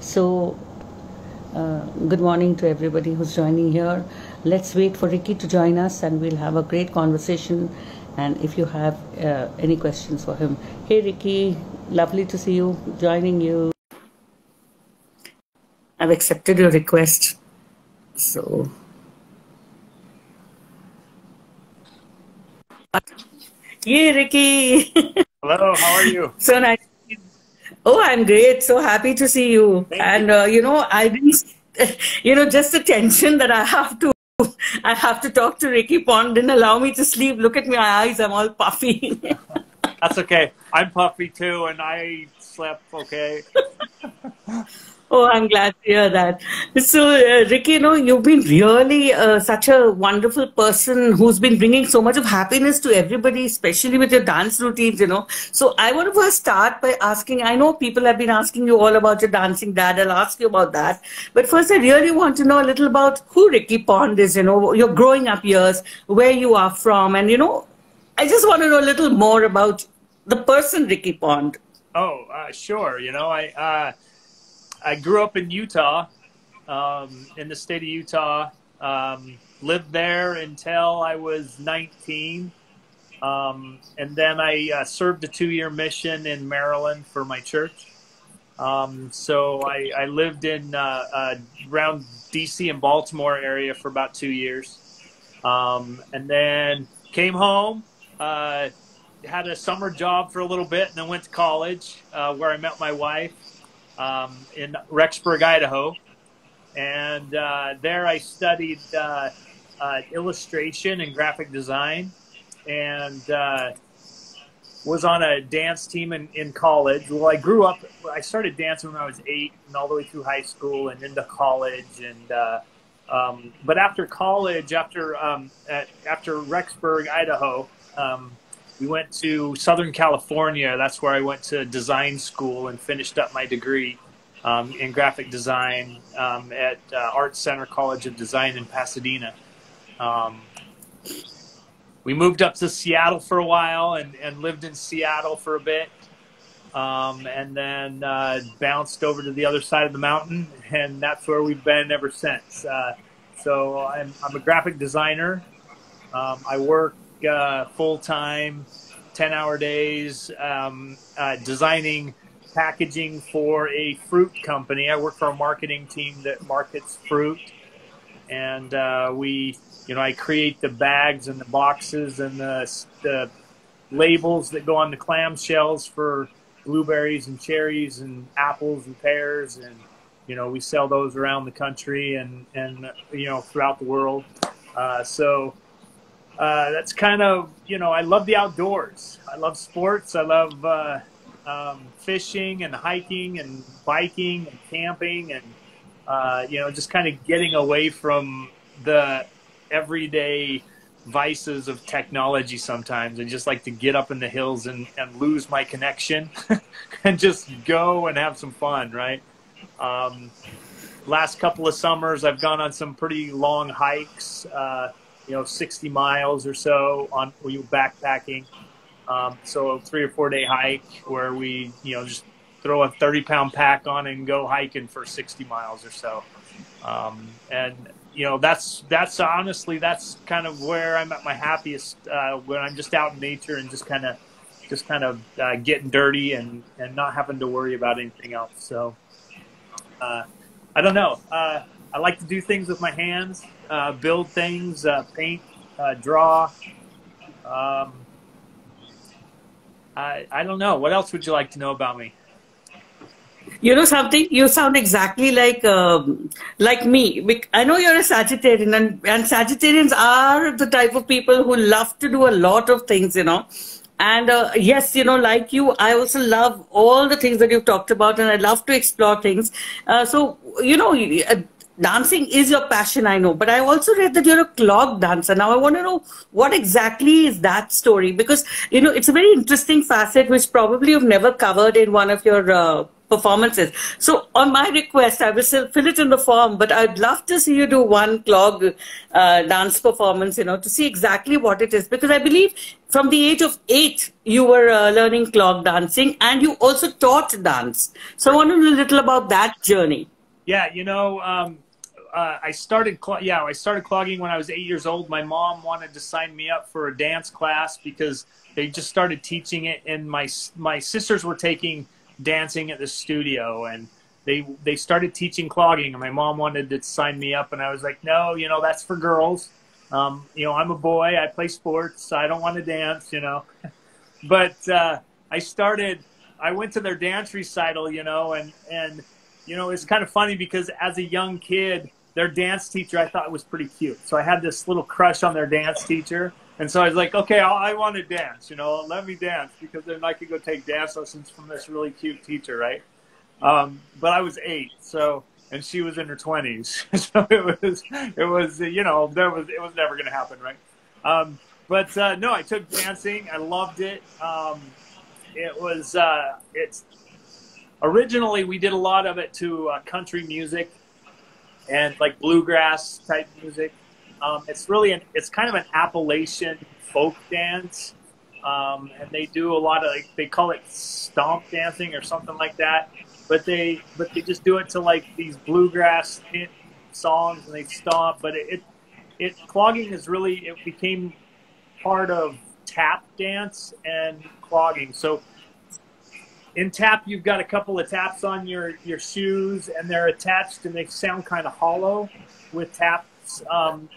So, good morning to everybody who's joining here. Let's wait for Ricky to join us and we'll have a great conversation. And if you have any questions for him. Hey, Ricky, lovely to see you, joining you. I've accepted your request. So, yay, Ricky. Hello, how are you? So nice. Oh, I'm great. So happy to see you. Thank And you. I didn't, just the tension that I have to talk to Ricky Pond didn't allow me to sleep. Look at my eyes, I'm all puffy. That's okay. I'm puffy too, and I slept okay. Oh, I'm glad to hear that. So, Ricky, you've been really such a wonderful person who's been bringing so much of happiness to everybody, especially with your dance routines. So, I want to first start by asking, I know people have been asking you all about your dancing dad. I'll ask you about that. But first, I really want to know a little about who Ricky Pond is, your growing up years, where you are from. And, I just want to know a little more about the person Ricky Pond. Oh, sure. I grew up in Utah, in the state of Utah. Lived there until I was 19. And then I served a 2-year mission in Maryland for my church. So I lived in around DC and Baltimore area for about 2 years. And then came home, had a summer job for a little bit, and then went to college where I met my wife in Rexburg, Idaho. And there I studied illustration and graphic design, and was on a dance team in college. Well, I started dancing when I was 8 and all the way through high school and into college. And but after college, after Rexburg, Idaho, we went to Southern California. That's where I went to design school and finished up my degree in graphic design at Art Center College of Design in Pasadena. We moved up to Seattle for a while and lived in Seattle for a bit. And then bounced over to the other side of the mountain, and that's where we've been ever since. So I'm a graphic designer. I work full-time, 10-hour days, designing packaging for a fruit company. I work for a marketing team that markets fruit, and I create the bags and the boxes and the labels that go on the clamshells for blueberries and cherries and apples and pears, and we sell those around the country and throughout the world. So that's kind of, I love the outdoors. I love sports. I love fishing and hiking and biking and camping and, just kind of getting away from the everyday vices of technology sometimes. I just like to get up in the hills and lose my connection and just go and have some fun, right? Last couple of summers, I've gone on some pretty long hikes, 60 miles or so on backpacking. So a 3 or 4 day hike where we, just throw a 30-pound pack on and go hiking for 60 miles or so. And that's honestly, that's kind of where I'm at my happiest, when I'm just out in nature and just kind of getting dirty and not having to worry about anything else. So I don't know. I like to do things with my hands, build things, paint, draw. I don't know. What else would you like to know about me? You know something? You sound exactly like me. I know you're a Sagittarian, and Sagittarians are the type of people who love to do a lot of things, And yes, like you, I also love all the things that you've talked about, and I love to explore things. Dancing is your passion, I know, but I also read that you're a clog dancer. Now, I want to know what exactly is that story, because, it's a very interesting facet which probably you've never covered in one of your performances. So on my request, I will still fill it in the form, but I'd love to see you do one clog dance performance, you know, to see exactly what it is. Because I believe from the age of 8, you were learning clog dancing, and you also taught dance. So I want to know a little about that journey. Yeah, you know, I started clogging when I was 8 years old. My mom wanted to sign me up for a dance class because they just started teaching it, and my sisters were taking dancing at the studio, and they started teaching clogging, and my mom wanted to sign me up, and I was like, no, you know, that's for girls. You know, I'm a boy. I play sports. I don't want to dance, you know. But I went to their dance recital, you know, and you know, it's kind of funny because as a young kid, their dance teacher I thought was pretty cute. So I had this little crush on their dance teacher. And so I was like, okay, I want to dance, you know, let me dance, because then I could go take dance lessons from this really cute teacher, right? But I was 8, so, and she was in her 20s. So it was, you know, it was never going to happen, right? No, I took dancing. I loved it. It's originally we did a lot of it to country music and like bluegrass type music. It's kind of an Appalachian folk dance, and they do a lot of, like, they call it stomp dancing or something like that. But they just do it to like these bluegrass songs, and they stomp. But clogging it became part of tap dance and clogging. So in tap, you've got a couple of taps on your shoes, and they're attached, and they sound kind of hollow with taps.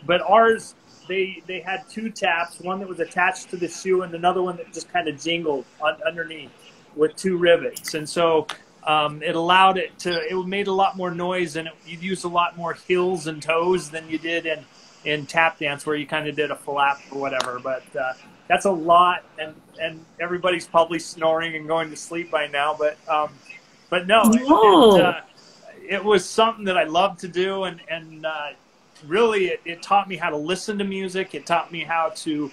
But ours, they had 2 taps, one that was attached to the shoe and another one that just kind of jingled underneath with 2 rivets. And so it made a lot more noise, and you'd use a lot more heels and toes than you did in tap dance, where you kind of did a flap or whatever. But that's a lot, and everybody's probably snoring and going to sleep by now. But no, it was something that I loved to do, and really it taught me how to listen to music. It taught me how to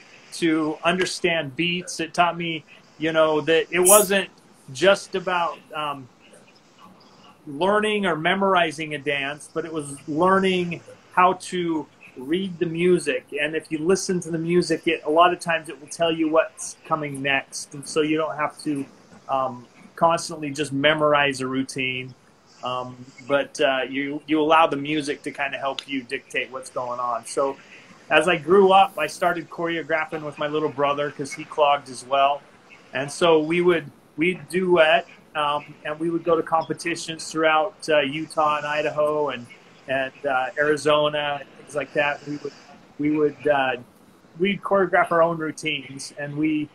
understand beats. It taught me, you know, that it wasn't just about learning or memorizing a dance, but it was learning how to read the music. And if you listen to the music, a lot of times it will tell you what's coming next, and so you don't have to constantly just memorize a routine. But you allow the music to kind of help you dictate what's going on. So as I grew up, I started choreographing with my little brother, because he clogged as well. And so we'd duet, and we would go to competitions throughout Utah and Idaho and Arizona, and things like that. We'd choreograph our own routines, and we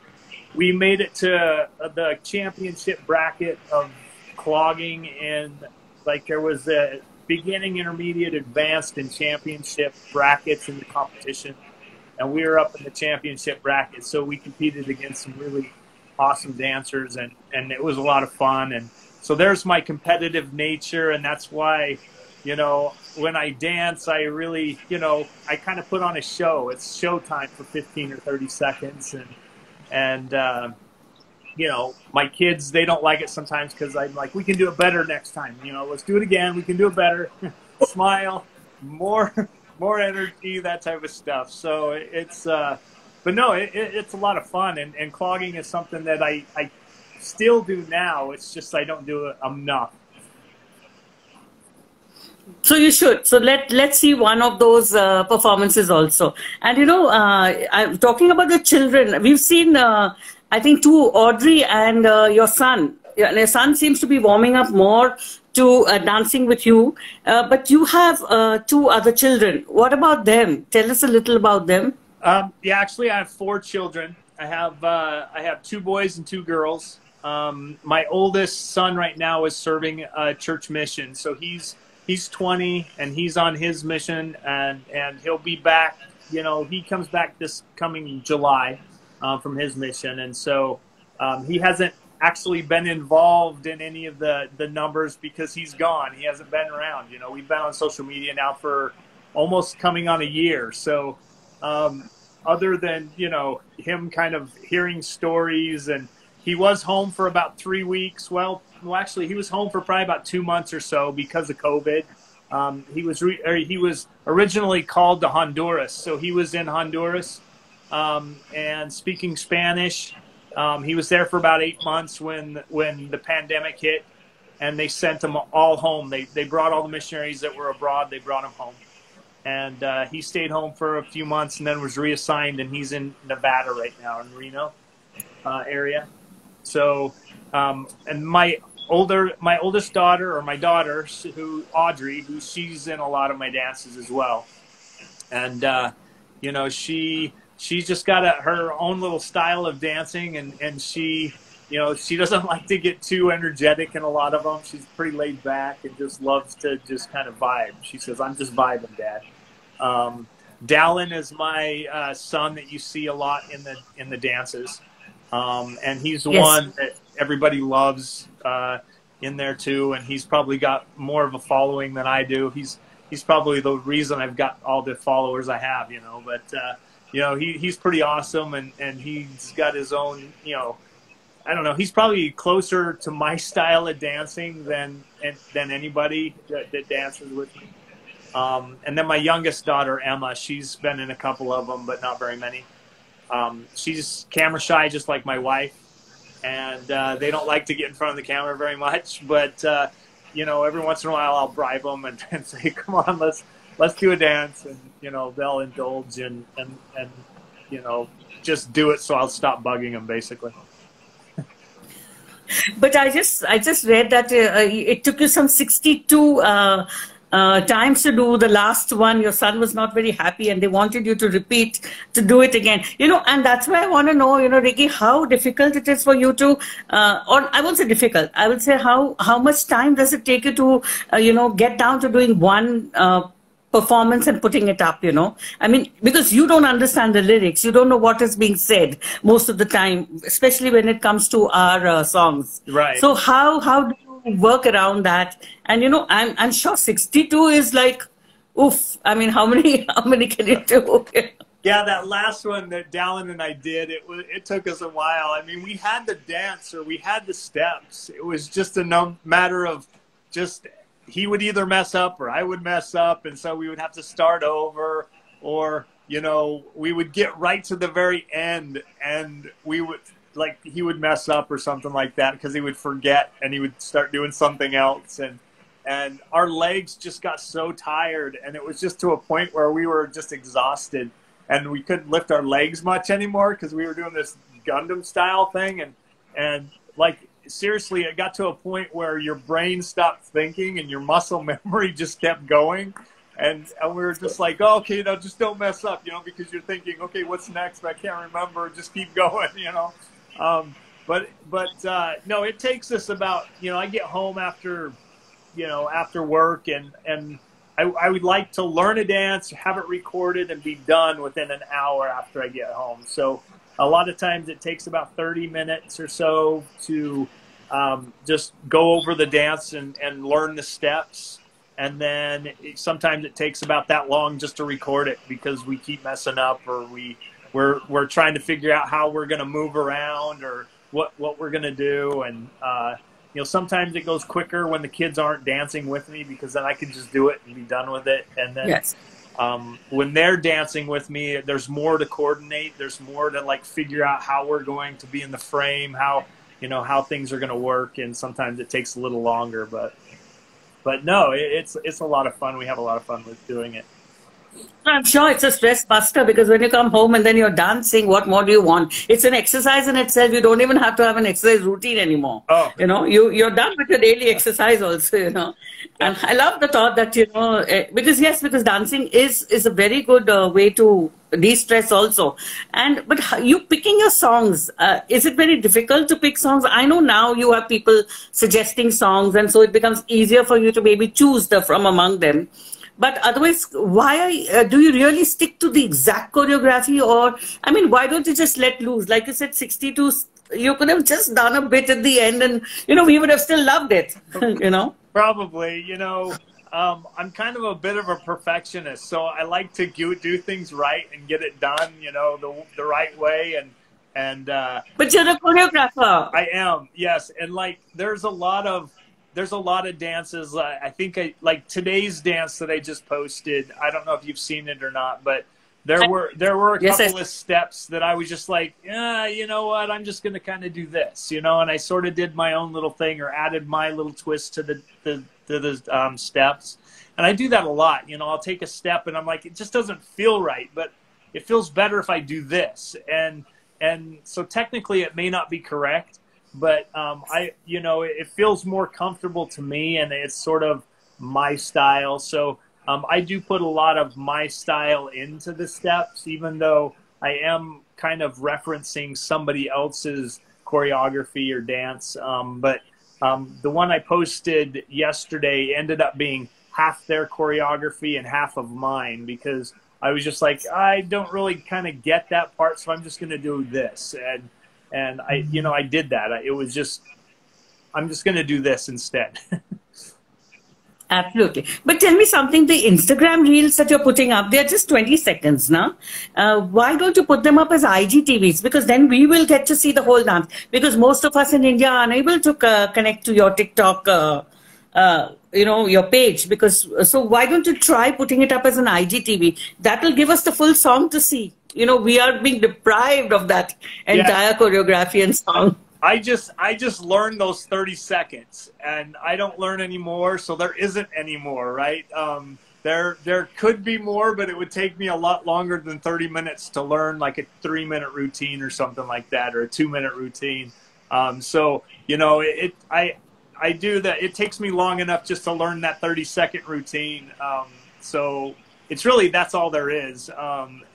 made it to the championship bracket of clogging, and like there was a beginning, intermediate, advanced, and championship brackets in the competition, and we were up in the championship bracket. So we competed against some really awesome dancers, and it was a lot of fun. And so there's my competitive nature, and that's why, you know, when I dance, I really, you know, I kind of put on a show. It's showtime for 15 or 30 seconds, and you know, my kids, they don't like it sometimes, because I'm like, we can do it better next time. You know, let's do it again. We can do it better. Smile, more energy, that type of stuff. So it's, but no, it's a lot of fun. And clogging is something that I still do now. It's just I don't do it enough. So you should. So let's see one of those performances also. And you know, I'm talking about the children. We've seen, I think, 2, Audrey and your son. Your son seems to be warming up more to dancing with you. But you have 2 other children. What about them? Tell us a little about them. Yeah, actually, I have 4 children. I have 2 boys and 2 girls. My oldest son right now is serving a church mission, so he's 20 and he's on his mission, and he'll be back. You know, he comes back this coming July from his mission, and so he hasn't actually been involved in any of the numbers because he's gone. He hasn't been around. You know, we've been on social media now for almost coming on a year. So other than, you know, him kind of hearing stories, and he was home for about 3 weeks. Well, well, actually, he was home for probably about 2 months or so because of COVID. He was originally called to Honduras, so he was in Honduras and speaking Spanish. He was there for about 8 months when the pandemic hit, and they sent him all home. They brought all the missionaries that were abroad. They brought him home, and he stayed home for a few months and then was reassigned, and he's in Nevada right now, in Reno area. So, and my oldest daughter, or my daughter, Audrey, she's in a lot of my dances as well, and you know, she's just got her own little style of dancing, and she, you know, she doesn't like to get too energetic in a lot of them. She's pretty laid back and just loves to just kind of vibe. She says, "I'm just vibing, Dad." Dallin is my son that you see a lot in the dances, and he's the one that everybody loves in there too, and he's probably got more of a following than I do. He's probably the reason I've got all the followers I have, you know. But you know, he's pretty awesome, and he's got his own, you know, I don't know, he's probably closer to my style of dancing than anybody that dances with me. And then my youngest daughter, Emma, she's been in a couple of them, but not very many. She's camera shy, just like my wife, and they don't like to get in front of the camera very much. But you know, every once in a while, I'll bribe them and say, "Come on, let's do a dance," and you know, they'll indulge and you know, just do it. So I'll stop bugging them, basically. But I just read that it took you some 62 times to do the last one. Your son was not very happy, and they wanted you to repeat, to do it again. You know, and that's why I want to know, you know, Ricky, how difficult it is for you to, or I won't say difficult, I would say how much time does it take you to, you know, get down to doing one performance and putting it up, you know? I mean, because you don't understand the lyrics, you don't know what is being said most of the time, especially when it comes to our songs. Right. So how do you work around that? And you know, I'm sure 62 is like, oof. I mean, how many can you do? Yeah, that last one that Dallin and I did, it took us a while. I mean, we had the dance, or we had the steps. It was just a matter of just, he would either mess up or I would mess up, and so we would have to start over, or, you know, we would get right to the very end and we would, like, he would mess up or something like that because he would forget and he would start doing something else, and our legs just got so tired, and it was just to a point where we were just exhausted and we couldn't lift our legs much anymore because we were doing this Gundam style thing, and like, seriously, it got to a point where your brain stopped thinking and your muscle memory just kept going, and we were just like, oh, okay, no, just don't mess up, you know, because you're thinking, okay, what's next? I can't remember. Just keep going, you know. But no, it takes us about, you know, I get home after, you know, after work, and I would like to learn a dance, have it recorded, and be done within an hour after I get home. So a lot of times it takes about 30 minutes or so to just go over the dance and learn the steps. And then sometimes it takes about that long just to record it because we keep messing up, or we're trying to figure out how we're going to move around, or what we're going to do. And, you know, sometimes it goes quicker when the kids aren't dancing with me, because then I can just do it and be done with it. And then when they're dancing with me, there's more to coordinate. There's more to, like, figure out how we're going to be in the frame, how, you know, how things are going to work. And sometimes it takes a little longer, but no, it's a lot of fun. We have a lot of fun with doing it. I'm sure it's a stress buster, because when you come home and then you're dancing, what more do you want? It's an exercise in itself. You don't even have to have an exercise routine anymore. Oh. You know, you're done with your daily exercise also, you know. And I love the thought that, you know, because dancing is a very good way to de-stress also. But you picking your songs, is it very difficult to pick songs? I know now you have people suggesting songs, and so it becomes easier for you to maybe choose from among them. But otherwise, why do you really stick to the exact choreography? Or, I mean, why don't you just let loose? Like you said, 62, you could have just done a bit at the end, and, you know, we would have still loved it, you know? Probably, you know, I'm kind of a bit of a perfectionist, so I like to do things right and get it done, you know, the right way. And But you're a choreographer. I am, yes. And like, there's a lot of dances. I think like today's dance that I just posted. I don't know if you've seen it or not, but there were a Yes, couple of steps that I was just like, yeah, you know what? I'm just going to kind of do this, you know. And I sort of did my own little thing or added my little twist to the steps. And I do that a lot. You know, I'll take a step and I'm like, it just doesn't feel right, but it feels better if I do this. And so technically it may not be correct, but you know, it feels more comfortable to me, and it's sort of my style. So I do put a lot of my style into the steps, even though I am kind of referencing somebody else's choreography or dance. But the one I posted yesterday ended up being half their choreography and half of mine, because I was just like, I don't really kind of get that part, so I'm just going to do this. And I, you know, I did that. It was just, I'm just going to do this instead. Absolutely. But tell me something, the Instagram reels that you're putting up, they're just 20 seconds now. Why don't you put them up as IGTVs? Because then we will get to see the whole dance. Because most of us in India are unable to connect to your TikTok, you know, your page. Because so why don't you try putting it up as an IGTV? That will give us the full song to see. You know, we are being deprived of that entire choreography and song. I just learned those 30 seconds, and I don't learn anymore, so there isn't any more, right? There could be more, but it would take me a lot longer than 30 minutes to learn like a 3-minute routine or something like that, or a 2-minute routine. So, you know, I do that. It takes me long enough just to learn that 30-second routine. So it's really, that's all there is.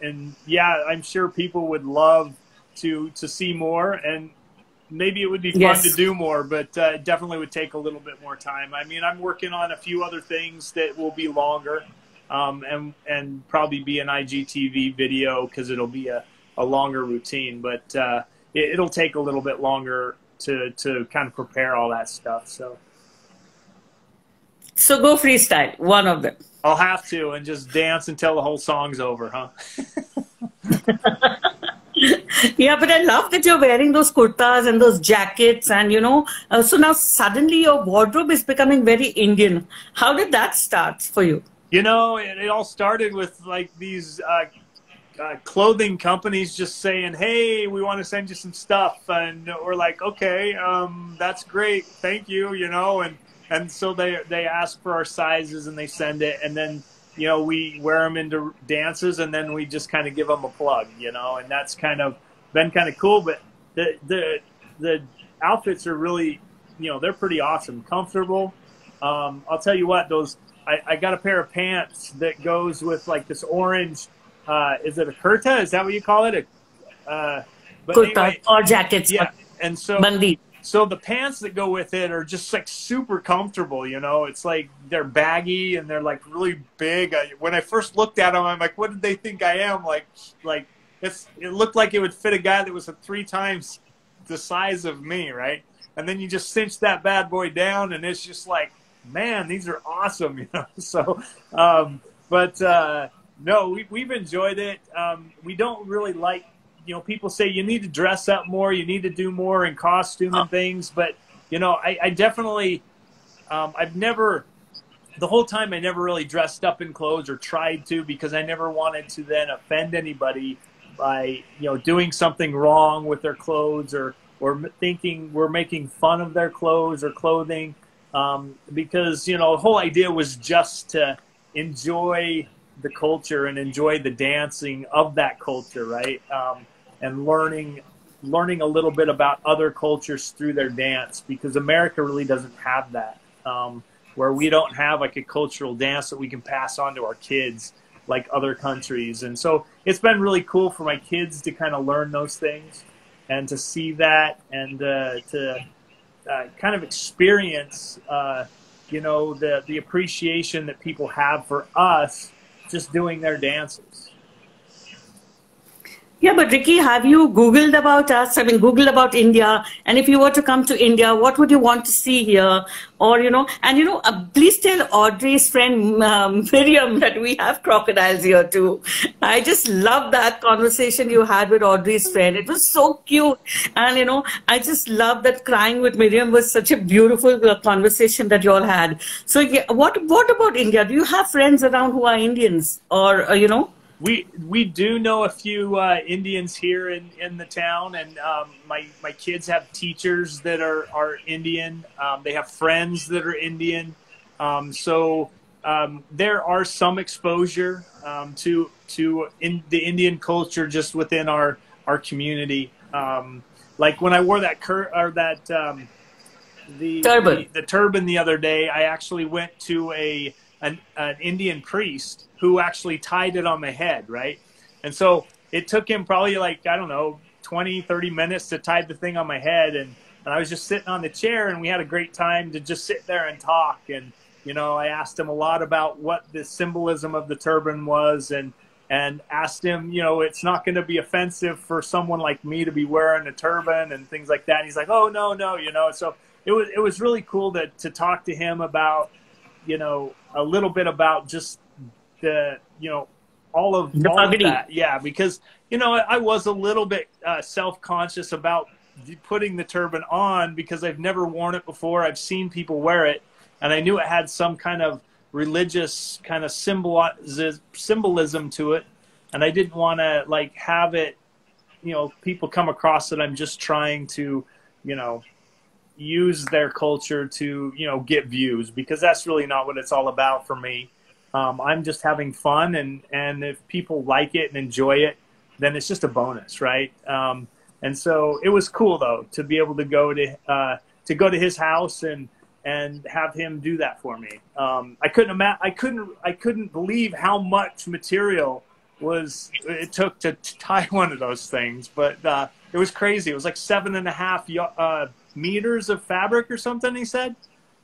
And yeah, I'm sure people would love to see more, and maybe it would be fun to do more, but it definitely would take a little bit more time. I mean, I'm working on a few other things that will be longer, and probably be an IGTV video, because it'll be a longer routine, but it'll take a little bit longer to kind of prepare all that stuff. So go freestyle, one of them. I'll have to, and just dance until the whole song's over, huh? Yeah, but I love that you're wearing those kurtas and those jackets, and you know, so now suddenly your wardrobe is becoming very Indian. How did that start for you? You know, it all started with like these clothing companies just saying, hey, we want to send you some stuff, and we're like, okay, that's great, thank you, you know, and so they ask for our sizes and they send it, and then, you know, we wear them into dances, and then we just kind of give them a plug, you know, and that's kind of been kind of cool. But the outfits are really, you know, they're pretty awesome, comfortable. I'll tell you what, those, I got a pair of pants that goes with like this orange, is it a kurta? Is that what you call it? But Kurta, anyway, or jackets. yeah. And so, Bandi. so the pants that go with it are just like super comfortable, you know. It's like they're baggy and they're like really big. When I first looked at them, I'm like, what did they think I am? Like it looked like it would fit a guy that was 3 times the size of me, right? And then you just cinch that bad boy down, and it's just like, man, these are awesome, you know. So, no, we've enjoyed it. We don't really like, you know, people say you need to dress up more, you need to do more in costume and things. But, you know, I definitely, I've never, the whole time I never really dressed up in clothes or tried to, because I never wanted to then offend anybody by, you know, doing something wrong with their clothes, or thinking we're making fun of their clothes or clothing. Because, you know, the whole idea was just to enjoy the culture and enjoy the dancing of that culture, right? And learning a little bit about other cultures through their dance, because America really doesn't have that, where we don't have like a cultural dance that we can pass on to our kids like other countries. And so it's been really cool for my kids to kind of learn those things and to see that, and to kind of experience, you know, the appreciation that people have for us just doing their dances. Yeah, but Ricky, have you Googled about us? I mean, Googled about India. And if you were to come to India, what would you want to see here? Or, please tell Audrey's friend Miriam that we have crocodiles here too. I just love that conversation you had with Audrey's friend. It was so cute. And, I just love that crying with Miriam was such a beautiful conversation that you all had. So, yeah, what about India? Do you have friends around who are Indians? Or, We do know a few Indians here in the town, and my kids have teachers that are Indian. They have friends that are Indian, so there are some exposure to the Indian culture just within our community. Like when I wore that turban. The turban the other day, I actually went to an Indian priest who actually tied it on my head, right? And so it took him probably like, I don't know, 20, 30 minutes to tie the thing on my head. And I was just sitting on the chair, and we had a great time to just sit there and talk. And, I asked him a lot about what the symbolism of the turban was, and asked him, it's not going to be offensive for someone like me to be wearing a turban and things like that. And he's like, oh, no, so it was really cool to talk to him about, a little bit about just the, all of that. Yeah, because, I was a little bit self-conscious about putting the turban on because I've never worn it before. I've seen people wear it, and I knew it had some kind of religious kind of symbolism to it. And I didn't want to like have it, people come across that I'm just trying to, use their culture to, get views, because that's really not what it's all about for me. I'm just having fun, and if people like it and enjoy it, then it's just a bonus, right? And so it was cool though to be able to go to his house and have him do that for me. I couldn't believe how much material it took to tie one of those things, but it was crazy. It was like 7.5 meters of fabric or something, he said.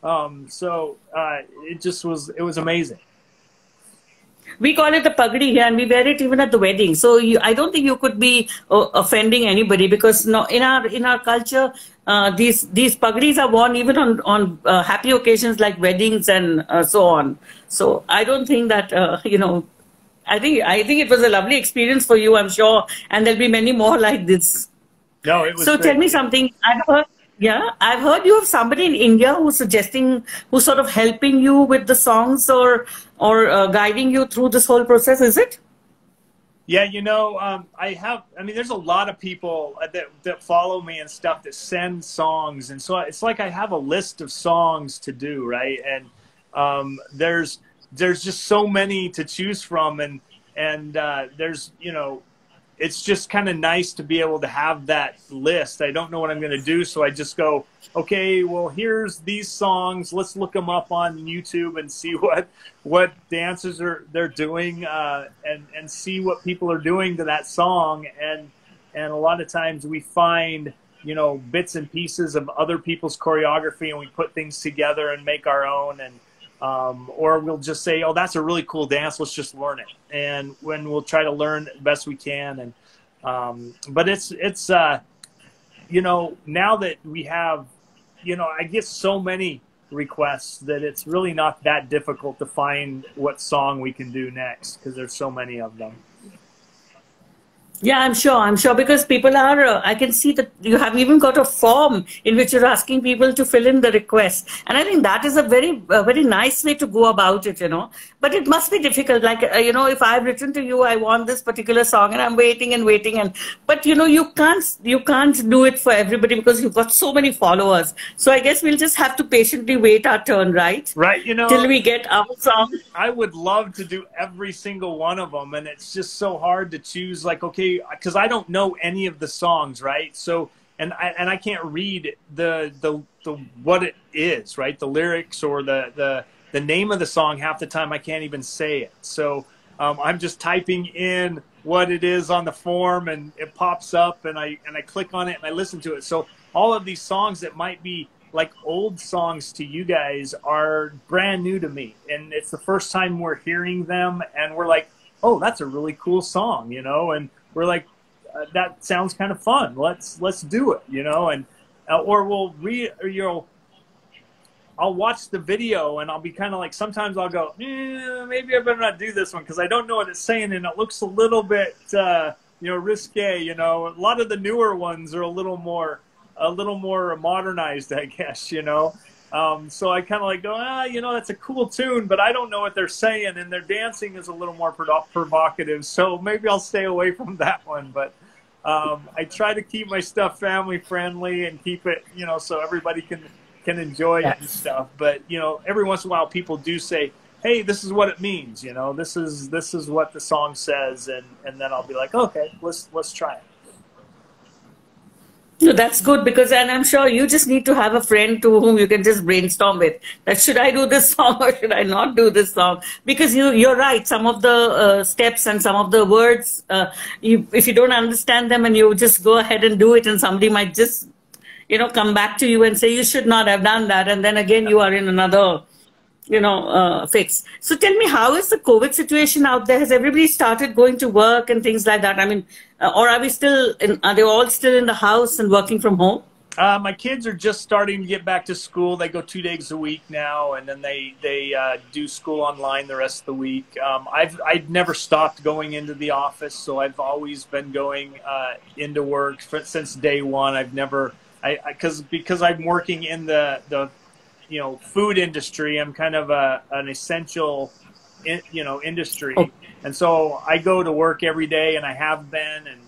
So it was amazing. We call it the pagdi here, and we wear it even at the wedding. So I don't think you could be offending anybody, because no, in our culture, these pagdis are worn even on happy occasions like weddings and so on. So I don't think that I think it was a lovely experience for you, I'm sure, and there'll be many more like this. No, it was. So great. Tell me something. I've heard you have somebody in India who's sort of helping you with the songs or guiding you through this whole process. Is it? Yeah, there's a lot of people that follow me and stuff that send songs, and so it's like I have a list of songs to do, right? And there's just so many to choose from, and there's it's just kind of nice to be able to have that list. I don't know what I'm going to do, so I just go, okay, well, here's these songs. Let's look them up on YouTube and see what dances they're doing, and see what people are doing to that song. And a lot of times we find, bits and pieces of other people's choreography, and we put things together and make our own. And or we'll just say, oh, that's a really cool dance, let's just learn it. And when we'll try to learn the best we can. And but it's now that we have, I get so many requests that it's really not that difficult to find what song we can do next, because there's so many of them. Yeah, I'm sure, because people are, I can see that you have even got a form in which you're asking people to fill in the request. And I think that is a very nice way to go about it, But it must be difficult. Like, if I've written to you, I want this particular song, and I'm waiting. But, you can't do it for everybody because you've got so many followers. So I guess we'll just have to patiently wait our turn, right? Right, till we get our song. I would love to do every single one of them, and it's just so hard to choose, like, okay, because I don't know any of the songs, right? So, and I can't read the what it is, right? The lyrics or the name of the song. Half the time I can't even say it. So I'm just typing in what it is on the form, and it pops up, and I click on it and I listen to it. So all of these songs that might be like old songs to you guys are brand new to me, and it's the first time we're hearing them, and we're like, oh, that's a really cool song, and we're like, that sounds kind of fun. Let's do it, you know, and or we'll I'll watch the video and I'll be kind of like, sometimes I'll go, maybe I better not do this one because I don't know what it's saying and it looks a little bit, risque. You know, a lot of the newer ones are a little more modernized, I guess. You know, so I kind of like go, that's a cool tune, but I don't know what they're saying, and their dancing is a little more provocative. So maybe I'll stay away from that one, but. I try to keep my stuff family friendly and keep it, so everybody can enjoy it and stuff. But, every once in a while people do say, hey, this is what it means. This is what the song says. And then I'll be like, okay, let's try it. No, that's good because, and I'm sure you just need to have a friend to whom you can just brainstorm with. That should I do this song or should I not do this song? Because you're right. Some of the steps and some of the words, if you don't understand them and you just go ahead and do it, and somebody might just, come back to you and say you should not have done that, and then again you are in another, fix. So tell me, how is the COVID situation out there? Has everybody started going to work and things like that? I mean, or are they all still in the house and working from home? My kids are just starting to get back to school. They go 2 days a week now, and then they do school online the rest of the week. I've never stopped going into the office, so I've always been going into work since day one. I've never, because I'm working in the food industry. I'm kind of an essential, industry. Oh. And so I go to work every day, and I have been. And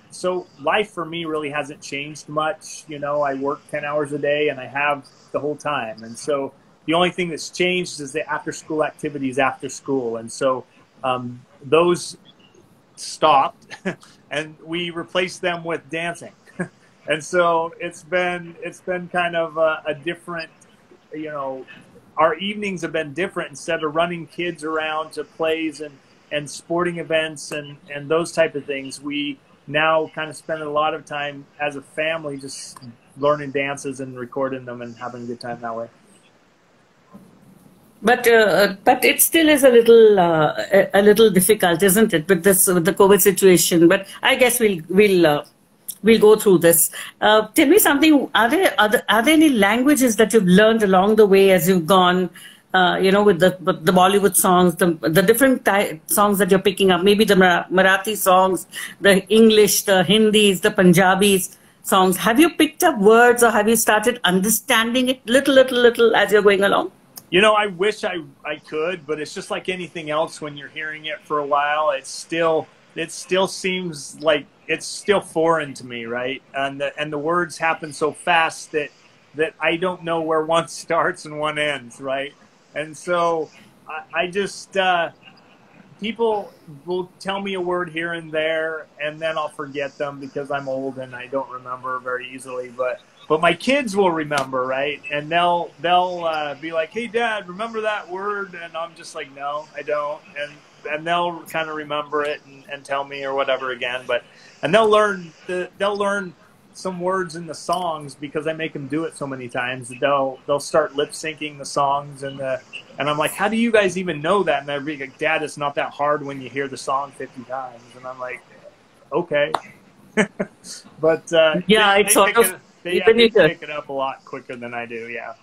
so life for me really hasn't changed much. I work 10 hours a day, and I have the whole time. And so the only thing that's changed is the after-school activities after school. And so those stopped, and we replaced them with dancing. And so it's been kind of a different, our evenings have been different. Instead of running kids around to plays and sporting events and those type of things, we now kind of spend a lot of time as a family just learning dances and recording them and having a good time that way. But it still is a little difficult, isn't it, with the COVID situation? But I guess we'll go through this. Tell me something. Are there any languages that you've learned along the way as you've gone? With the Bollywood songs, the different songs that you're picking up. Maybe the Marathi songs, the English, the Hindis, the Punjabis songs. Have you picked up words, or have you started understanding it little as you're going along? I wish I could, but it's just like anything else. When you're hearing it for a while, it still seems like it's still foreign to me, right? And the words happen so fast that I don't know where one starts and one ends, right? And so I just people will tell me a word here and there, and then I'll forget them because I'm old and I don't remember very easily. But my kids will remember, right? And they'll be like, "Hey, Dad, remember that word?" And I'm just like, "No, I don't." And they'll kind of remember it and tell me or whatever again. And they'll learn some words in the songs because I make them do it so many times. They'll start lip syncing the songs and I'm like, how do you guys even know that? And they're like, Dad, it's not that hard when you hear the song 50 times. And I'm like, okay. But yeah, they pick it up a lot quicker than I do. Yeah.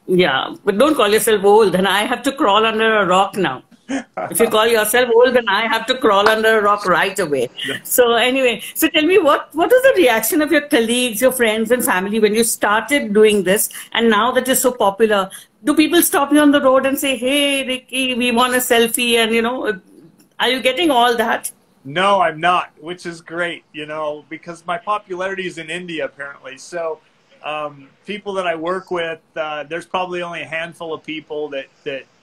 Yeah, but don't call yourself old. Then I have to crawl under a rock now. If you call yourself old, then I have to crawl under a rock right away. So anyway, so tell me, what was the reaction of your colleagues, your friends and family when you started doing this? And now that you're so popular, do people stop you on the road and say, hey, Ricky, we want a selfie? And, are you getting all that? No, I'm not, which is great, because my popularity is in India, apparently. So people that I work with, there's probably only a handful of people that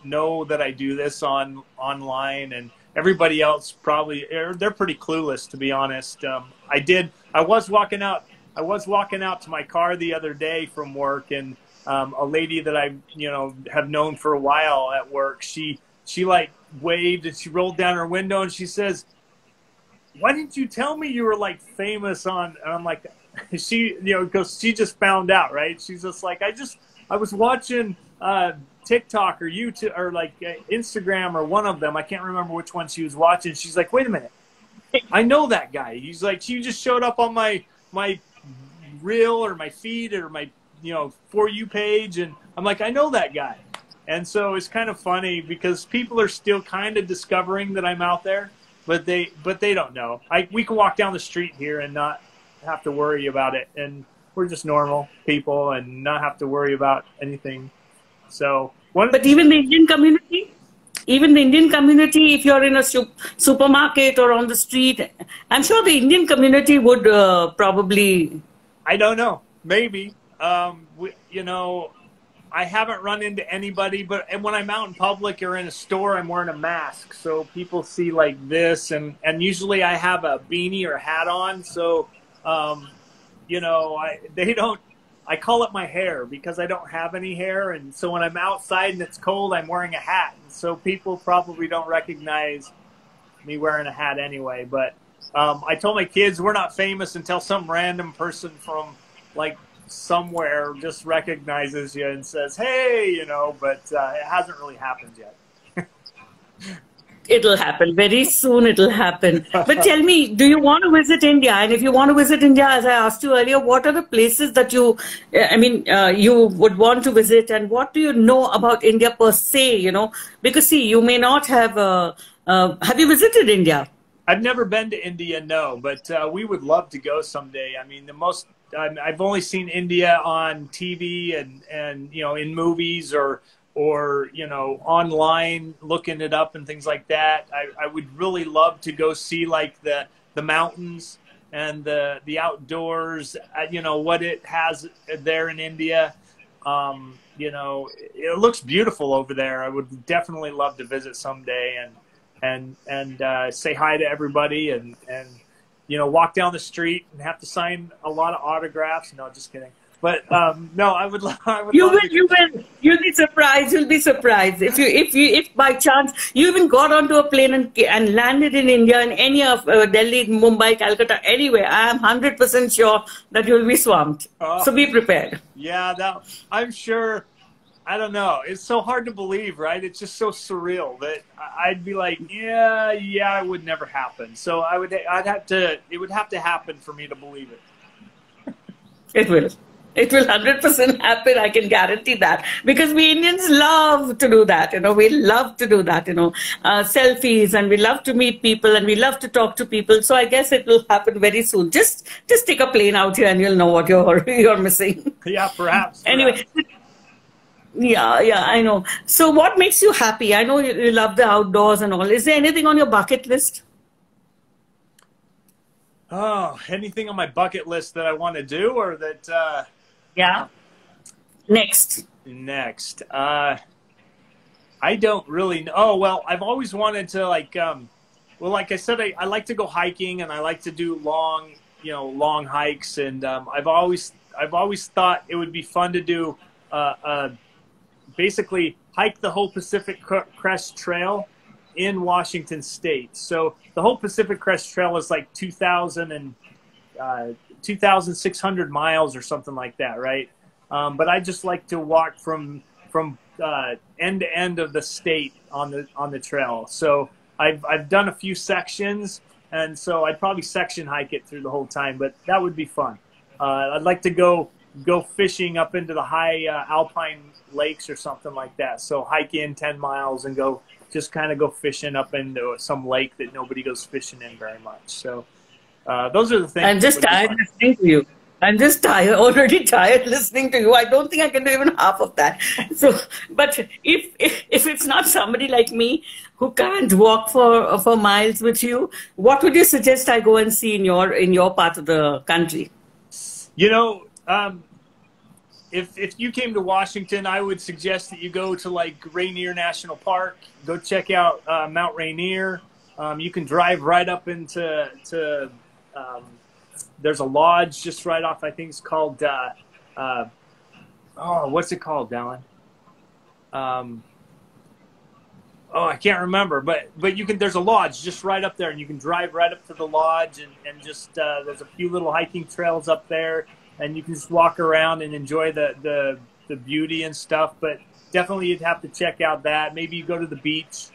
know that I do this online, and everybody else probably they're pretty clueless, to be honest. I was walking out to my car the other day from work, and a lady that I have known for a while at work, she like waved and she rolled down her window and she says, "Why didn't you tell me you were like famous on?" And I'm like, she, because she just found out, right? She's just like, I was watching TikTok or YouTube or like Instagram or one of them. I can't remember which one she was watching. She's like, wait a minute, I know that guy. He's like, you just showed up on my reel or my feed or my For You page, and I'm like, I know that guy. And so it's kind of funny because people are still kind of discovering that I'm out there, but they don't know. We can walk down the street here and not have to worry about it, and we're just normal people and not have to worry about anything. So but even the Indian community, if you're in a supermarket or on the street, I'm sure the Indian community would probably. I don't know. Maybe. I haven't run into anybody, and when I'm out in public or in a store, I'm wearing a mask. So people see like this, and usually I have a beanie or a hat on. So, I call it my hair because I don't have any hair. And so when I'm outside and it's cold, I'm wearing a hat. And so people probably don't recognize me wearing a hat anyway. But I told my kids we're not famous until some random person from like somewhere just recognizes you and says, hey, but it hasn't really happened yet. It'll happen very soon. It'll happen. But tell me, do you want to visit India? And if you want to visit India, as I asked you earlier, what are the places that you would want to visit, and what do you know about India per se? Because see, you may not have. Have you visited India? I've never been to India, no, but we would love to go someday. I mean, I've only seen India on TV and in movies or online, looking it up and things like that. I would really love to go see like the mountains and the outdoors, what it has there in India. It looks beautiful over there. I would definitely love to visit someday and say hi to everybody and walk down the street and have to sign a lot of autographs. No, just kidding. But no, I would. You will. You'll be surprised. You'll be surprised if by chance you even got onto a plane and landed in India, in any of Delhi, Mumbai, Calcutta, anywhere. I am 100% sure that you'll be swamped. So be prepared. Yeah, I'm sure. I don't know. It's so hard to believe, right? It's just so surreal that I'd be like, yeah, it would never happen. So it would have to happen for me to believe it. It will. It will 100% happen. I can guarantee that, because we Indians love to do that. We love to do that. Selfies, and we love to meet people, and we love to talk to people. So I guess it will happen very soon. Just take a plane out here, and you'll know what you're missing. Yeah, perhaps. Anyway. Yeah, I know. So what makes you happy? I know you love the outdoors and all. Is there anything on your bucket list? Oh, anything on my bucket list that I want to do, or that... Yeah. Next. I don't really know. Oh, well, I've always wanted to, like I said, I like to go hiking, and I like to do long hikes. And I've always thought it would be fun to do basically hike the whole Pacific Crest Trail in Washington State. So the whole Pacific Crest Trail is like 2,600 miles or something like that, right? But I just like to walk from end to end of the state on the trail. So I've done a few sections, and so I'd probably section hike it through the whole time. But that would be fun. I'd like to go fishing up into the high alpine lakes or something like that. So hike in 10 miles and go fishing up into some lake that nobody goes fishing in very much. So those are the things. I'm just tired listening to you. Already tired listening to you. I don't think I can do even half of that. So, but if it's not somebody like me who can't walk for miles with you, what would you suggest I go and see in your part of the country? If you came to Washington, I would suggest that you go to like Rainier National Park. Go check out Mount Rainier. You can drive right up into there's a lodge just right off. I think it's called what's it called, Dallin? I can't remember, but you can. There's a lodge just right up there, and you can drive right up to the lodge, and just there's a few little hiking trails up there. And you can just walk around and enjoy the beauty and stuff. But definitely you'd have to check out that. Maybe you go to the beach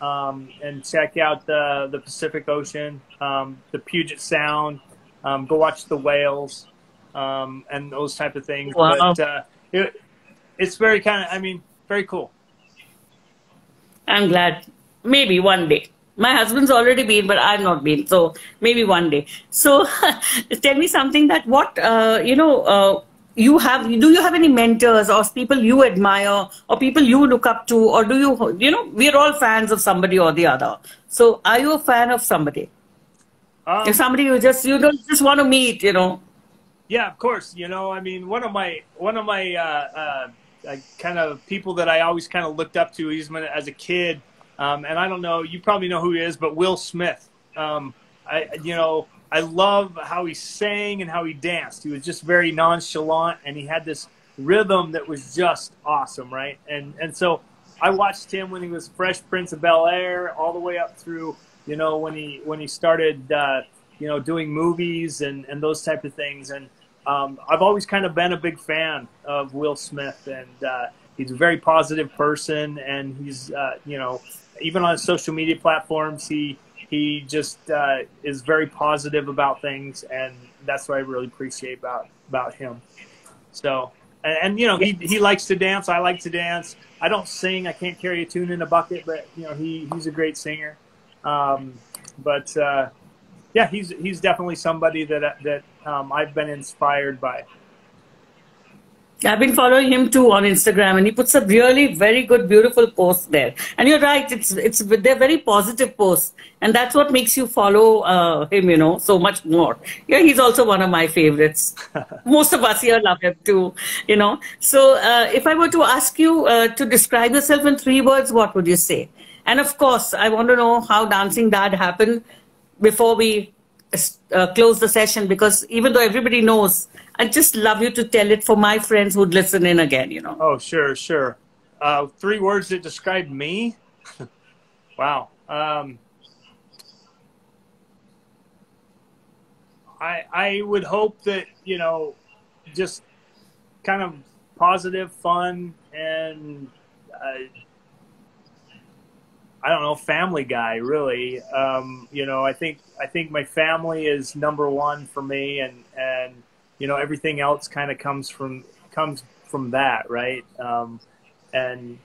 and check out the Pacific Ocean, the Puget Sound, go watch the whales, and those type of things. Wow. But it's very very cool. I'm glad. Maybe one day. My husband's already been, but I've not been. So maybe one day. So tell me something that you have. Do you have any mentors or people you admire or people you look up to, or do we're all fans of somebody or the other. So are you a fan of somebody? If somebody you don't just want to meet, Yeah, of course. I mean, one of my kind of people that I always kind of looked up to, even as a kid. And I don't know, you probably know who he is, but Will Smith. I love how he sang and how he danced. He was just very nonchalant, and he had this rhythm that was just awesome, right? And so I watched him when he was Fresh Prince of Bel-Air, all the way up through, when he started, doing movies and those type of things. And I've always kind of been a big fan of Will Smith, and he's a very positive person, and he's, even on social media platforms, he just is very positive about things, and that's what I really appreciate about him. So, and he likes to dance. I like to dance. I don't sing. I can't carry a tune in a bucket, but he's a great singer. Yeah, he's definitely somebody that I've been inspired by. I've been following him too on Instagram, and he puts a really very good, beautiful post there. And you're right, they're very positive posts, and that's what makes you follow him, so much more. Yeah, he's also one of my favorites. Most of us here love him too, So if I were to ask you to describe yourself in 3 words, what would you say? And of course, I want to know how Dancing Dad happened before we close the session, because even though everybody knows, I'd just love you to tell it for my friends who'd listen in again, Oh, sure. 3 words that describe me? Wow. I would hope that, just kind of positive, fun, and I don't know, family guy, really. I think my family is number one for me, and everything else kind of comes from that, right? And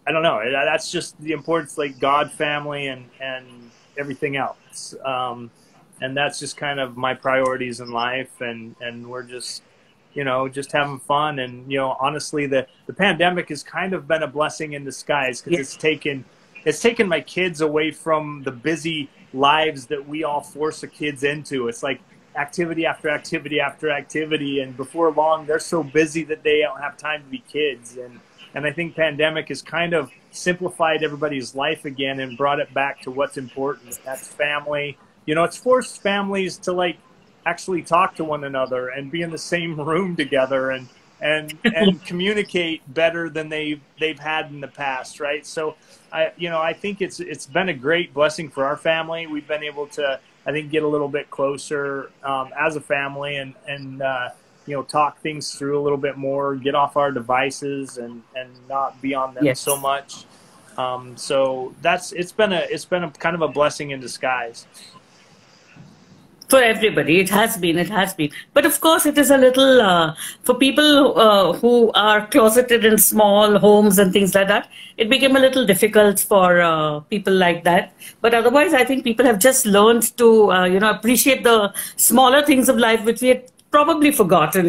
I don't know, that's just the importance, like God, family, and everything else. And that's just kind of my priorities in life, and we're just just having fun. And honestly, the pandemic has kind of been a blessing in disguise, because it's taken my kids away from the busy lives that we all force the kids into. It's like activity after activity after activity, and before long they're so busy that they don't have time to be kids. And I think pandemic has kind of simplified everybody's life again and brought it back to what's important. That's family. It's forced families to actually talk to one another and be in the same room together and communicate better than they've had in the past, right? So I think it's been a great blessing for our family. We've been able to, I think, get a little bit closer as a family, and talk things through a little bit more, get off our devices and not be on them so much. So it's been a kind of a blessing in disguise. For everybody, it has been. But of course, it is a little, for people who are closeted in small homes and things like that, it became a little difficult for people like that. But otherwise, I think people have just learned to, appreciate the smaller things of life, which we had probably forgotten,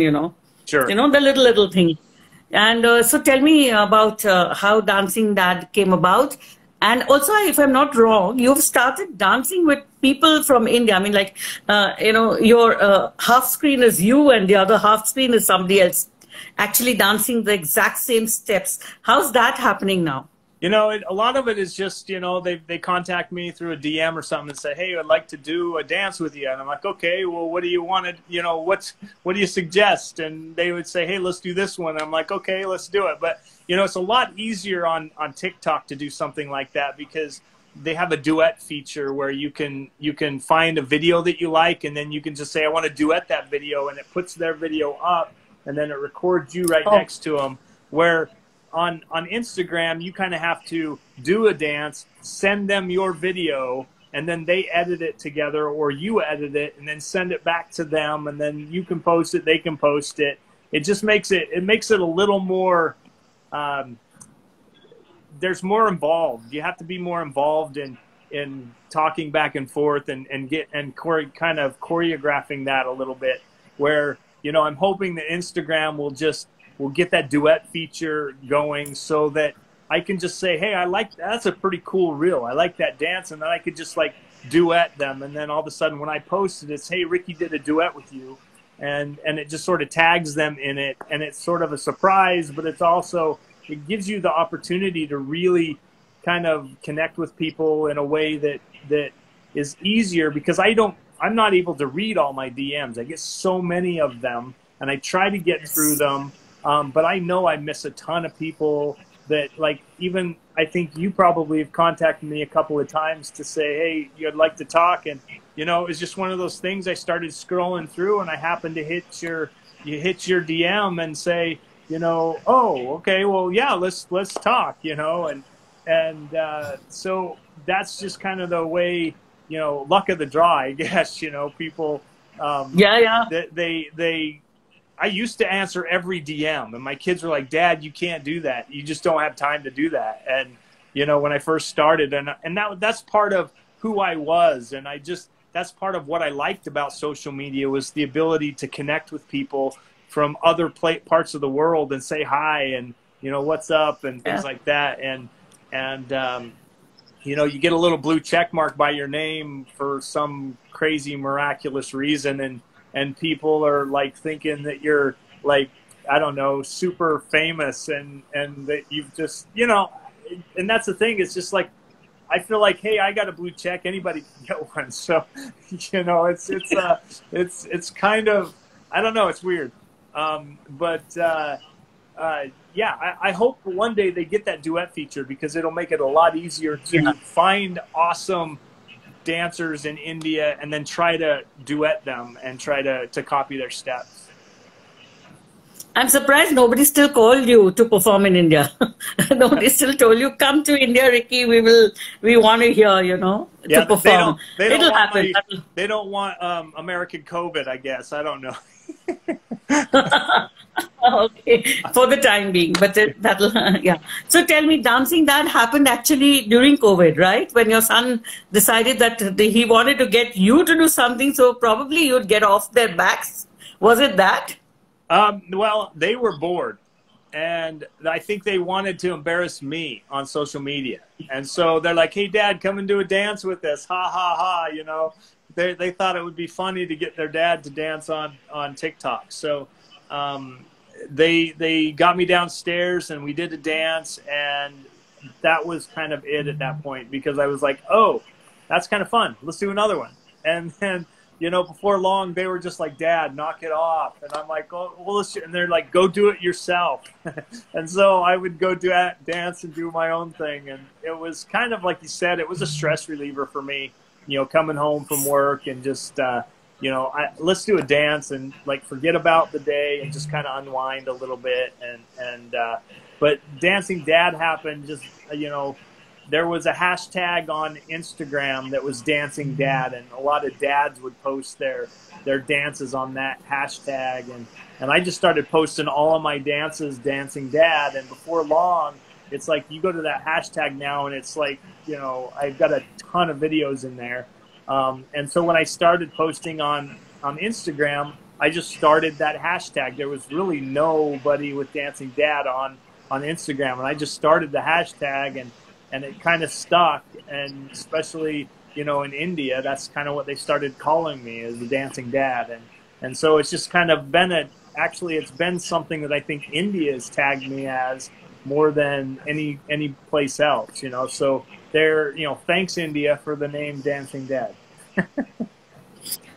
Sure. The little things. And so tell me about how Dancing Dad came about. And also, if I'm not wrong, you've started dancing with people from India. I mean, your half screen is you and the other half screen is somebody else actually dancing the exact same steps. How's that happening now? A lot of it is just, they contact me through a DM or something and say, hey, I'd like to do a dance with you. And I'm like, okay, well, what do you want to, what do you suggest? And they would say, hey, let's do this one. I'm like, okay, let's do it. But, it's a lot easier on TikTok to do something like that, because they have a duet feature where you can find a video that you like, and then you can just say, I want to duet that video, and it puts their video up, and then it records you right next to them. Where on Instagram, you kind of have to do a dance, send them your video, and then they edit it together, or you edit it and then send it back to them, and then you can post it, they can post it. It just makes it a little more, there's more involved. You have to be more involved in talking back and forth and kind of choreographing that a little bit, where, you know, I'm hoping that Instagram will get that duet feature going, so that I can just say, hey, that's a pretty cool reel. I like that dance. And then I could just like duet them. And then all of a sudden when I post it, it's, hey, Ricky did a duet with you. And it just sort of tags them in it. And it's sort of a surprise, but it's also, it gives you the opportunity to really kind of connect with people in a way that is easier, because I'm not able to read all my DMs. I get so many of them, and I try to get through them. But I know I miss a ton of people that, like, even I think you probably have contacted me a couple of times to say, hey, you'd like to talk. And, you know, it's just one of those things. I started scrolling through and I happened to hit your DM and say, you know, oh, okay, well, yeah, let's talk, you know. And so that's just kind of the way, you know, luck of the draw, I guess, you know, people, I used to answer every DM, and my kids were like, Dad, you can't do that. You just don't have time to do that. And, you know, when I first started, and that's part of who I was. And that's part of what I liked about social media, was the ability to connect with people from other parts of the world and say hi and, you know, what's up and things like that. And you know, you get a little blue check mark by your name for some crazy miraculous reason. And people are like thinking that you're like, I don't know, super famous, and that you've just, you know, and that's the thing. It's just like, I feel like, hey, I got a blue check, anybody can get one. So, you know, it's kind of, I don't know, it's weird. Yeah, I hope one day they get that duet feature, because it'll make it a lot easier to find awesome dancers in India and then try to duet them and try to copy their steps. I'm surprised nobody still called you to perform in India. Nobody still told you, come to India, Ricky, we want to hear, you know, to perform. It'll happen. They don't want American COVID, I guess. I don't know. Okay, for the time being, but that'll, yeah. So tell me, Dancing Dad happened actually during COVID, right? When your son decided that he wanted to get you to do something, so probably you'd get off their backs. Was it that? Well, they were bored, and I think they wanted to embarrass me on social media. And so they're like, hey, Dad, come and do a dance with us. Ha, ha, ha, you know. They thought it would be funny to get their dad to dance on TikTok. So they got me downstairs and we did a dance, and that was kind of it at that point, because I was like, oh, that's kind of fun. Let's do another one. And then, you know, before long, they were just like, Dad, knock it off. And I'm like, oh, well, and they're like, go do it yourself. And so I would go dance and do my own thing. And it was kind of like you said, it was a stress reliever for me, you know, coming home from work and just, you know, let's do a dance and like forget about the day and just kind of unwind a little bit. But Dancing Dad happened just, you know, there was a hashtag on Instagram that was Dancing Dad, and a lot of dads would post their dances on that hashtag. And I just started posting all of my dances, Dancing Dad. And before long, it's like you go to that hashtag now and it's like, you know, I've got a ton of videos in there. And so when I started posting on Instagram, I just started that hashtag. There was really nobody with Dancing Dad on Instagram. And I just started the hashtag, and it kind of stuck. And especially, you know, in India, that's kind of what they started calling me, as the Dancing Dad. And so it's just kind of been actually it's been something that I think India has tagged me as more than any place else, you know. So they're, you know, thanks India for the name Dancing Dad.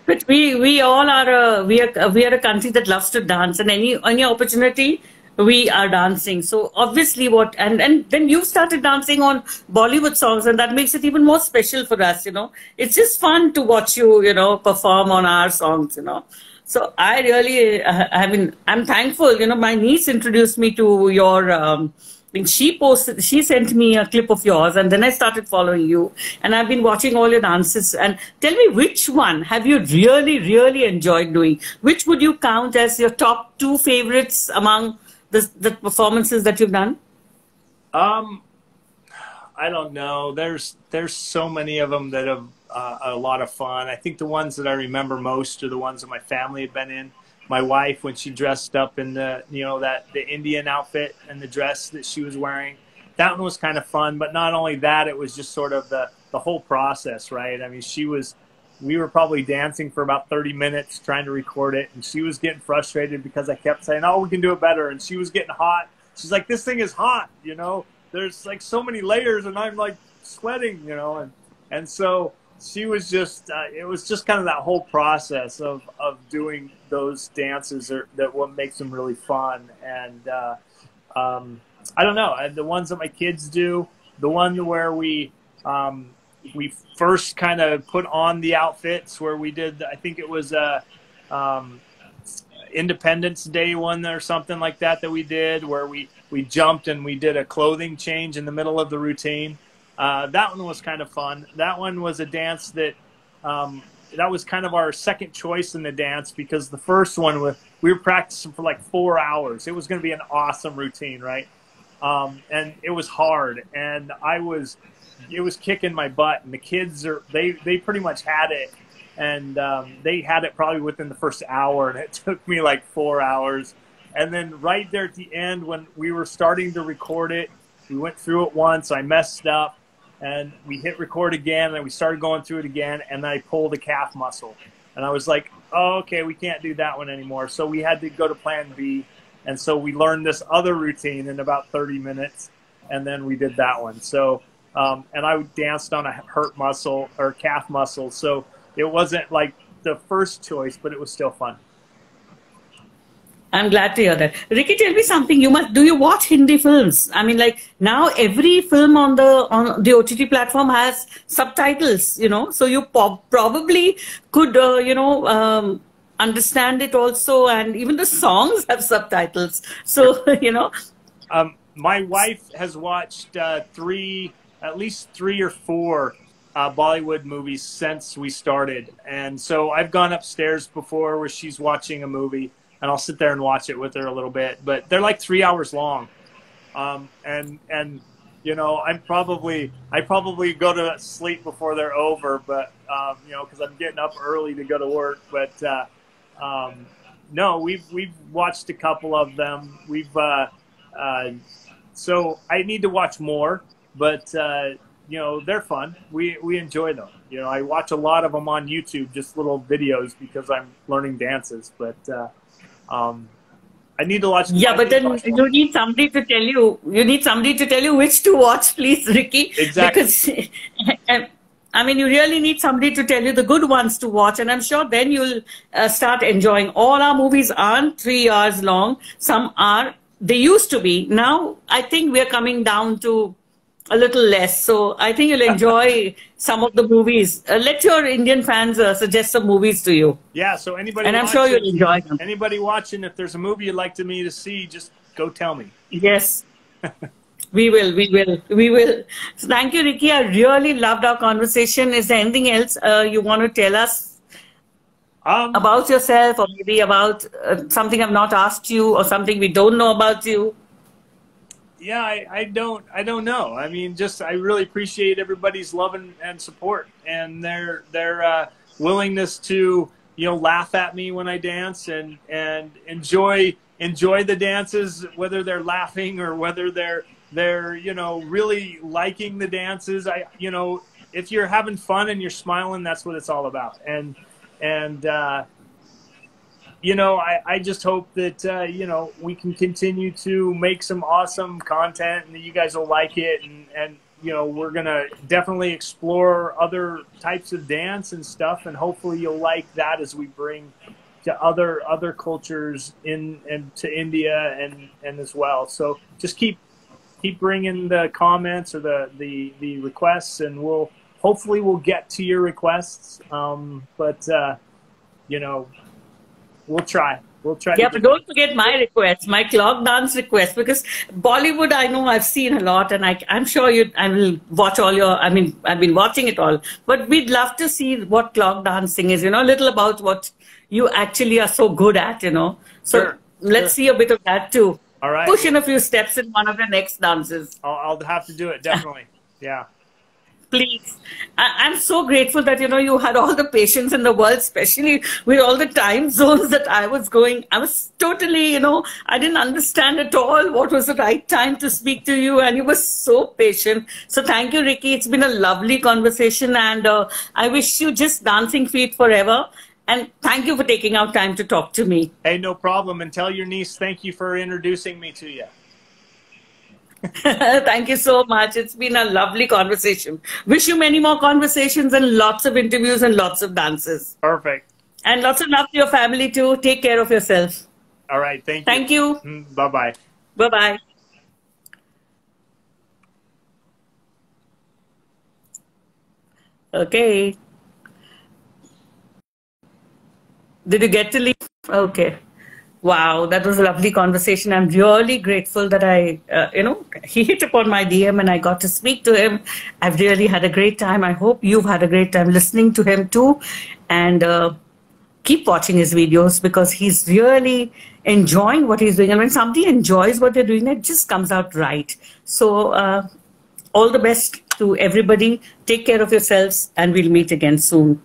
But we all are we are a country that loves to dance, and any opportunity we are dancing. So obviously and then you started dancing on Bollywood songs, and that makes it even more special for us, you know. It's just fun to watch you, you know, perform on our songs, you know. So I really, I mean, I'm thankful, you know, my niece introduced me to your she sent me a clip of yours, and then I started following you, and I've been watching all your dances. And tell me, which one have you really, really enjoyed doing? Which would you count as your top 2 favorites among the performances that you've done? I don't know. There's so many of them that have a lot of fun. I think the ones that I remember most are the ones that my family had been in. My wife, when she dressed up in the the Indian outfit and the dress that she was wearing, that one was kind of fun. But not only that, it was just sort of the whole process, right? I mean, we were probably dancing for about 30 minutes trying to record it, and she was getting frustrated because I kept saying, "Oh, we can do it better," and she was getting hot. She's like, "This thing is hot, you know. There's like so many layers, and I'm like sweating, you know." And so she was just, it was just kind of that whole process of doing those dances that what makes them really fun. And I don't know, the ones that my kids do, the one where we first kind of put on the outfits, where we did, I think it was Independence Day one or something like that we did, where we jumped and we did a clothing change in the middle of the routine. That one was kind of fun. That one was a dance that that was kind of our second choice in the dance, because the first one we were practicing for like 4 hours. It was going to be an awesome routine, right? And it was hard, and it was kicking my butt. And the kids they pretty much had it, and they had it probably within the first hour, and it took me like 4 hours. And then right there at the end, when we were starting to record it, we went through it once. I messed up, and we hit record again, and we started going through it again, and then I pulled a calf muscle. And I was like, oh, okay, we can't do that one anymore. So we had to go to plan B. And so we learned this other routine in about 30 minutes, and then we did that one. So, and I danced on a hurt muscle or calf muscle. So it wasn't like the first choice, but it was still fun. I'm glad to hear that. Ricky, tell me something. Do you watch Hindi films? I mean, like, now every film on the OTT platform has subtitles, you know, so you probably could, understand it also, and even the songs have subtitles. So, you know. My wife has watched at least 3 or 4 Bollywood movies since we started. And so I've gone upstairs before where she's watching a movie, and I'll sit there and watch it with her a little bit. But they're like 3 hours long. And you know, I probably go to sleep before they're over, but, you know, because I'm getting up early to go to work. But no, we've watched a couple of them. So I need to watch more, but, you know, they're fun. We enjoy them. You know, I watch a lot of them on YouTube, just little videos, because I'm learning dances. But I need to watch. Yeah, but then you need somebody to tell you. You need somebody to tell you which to watch, please, Ricky. Exactly. Because I mean, you really need somebody to tell you the good ones to watch, and I'm sure then you'll start enjoying. All our movies aren't 3 hours long. Some are. They used to be. Now I think we're coming down to a little less. So I think you'll enjoy some of the movies. Let your Indian fans suggest some movies to you. Yeah, so anybody, and I'm sure you'll enjoy them. Anybody watching, if there's a movie you'd like me to see, just go tell me. Yes, we will. So thank you, Ricky. I really loved our conversation. Is there anything else you want to tell us about yourself, or maybe about something I've not asked you, or something we don't know about you? Yeah, I don't know. I mean, just I really appreciate everybody's love and support, and their willingness to, you know, laugh at me when I dance, and enjoy the dances, whether they're laughing or whether they're you know, really liking the dances. You know, if you're having fun and you're smiling, that's what it's all about. And you know, I just hope that, you know, we can continue to make some awesome content, and that you guys will like it. And you know, we're going to definitely explore other types of dance and stuff. And hopefully you'll like that as we bring to other cultures and to India and as well. So just keep bringing the comments or the requests, and hopefully we'll get to your requests. But, you know, we'll try We'll try Yeah, to but get don't forget my request, my clock dance request, because Bollywood, I know I've seen a lot, and I'm sure I will watch all your, I mean, I've been watching it all, but we'd love to see what clock dancing is, a little about what you actually are so good at, So Sure. let's see a bit of that too. All right. Push in a few steps in one of the next dances. I'll have to do it, definitely. Yeah. Please. I'm so grateful that, you had all the patience in the world, especially with all the time zones that I was going. I was totally, I didn't understand at all what was the right time to speak to you. And you were so patient. So thank you, Ricky. It's been a lovely conversation. And I wish you just dancing feet forever. And thank you for taking out time to talk to me. Hey, no problem. And tell your niece thank you for introducing me to you. Thank you so much. It's been a lovely conversation. Wish you many more conversations and lots of interviews and lots of dances. Perfect. And lots of love to your family too. Take care of yourself. All right. Thank you. Thank you. Bye-bye. Bye-bye. Okay. Did you get to leave? Okay. Wow, that was a lovely conversation. I'm really grateful that he hit upon my DM and I got to speak to him. I've really had a great time. I hope you've had a great time listening to him too. And keep watching his videos because he's really enjoying what he's doing. And when somebody enjoys what they're doing, it just comes out right. So all the best to everybody. Take care of yourselves and we'll meet again soon.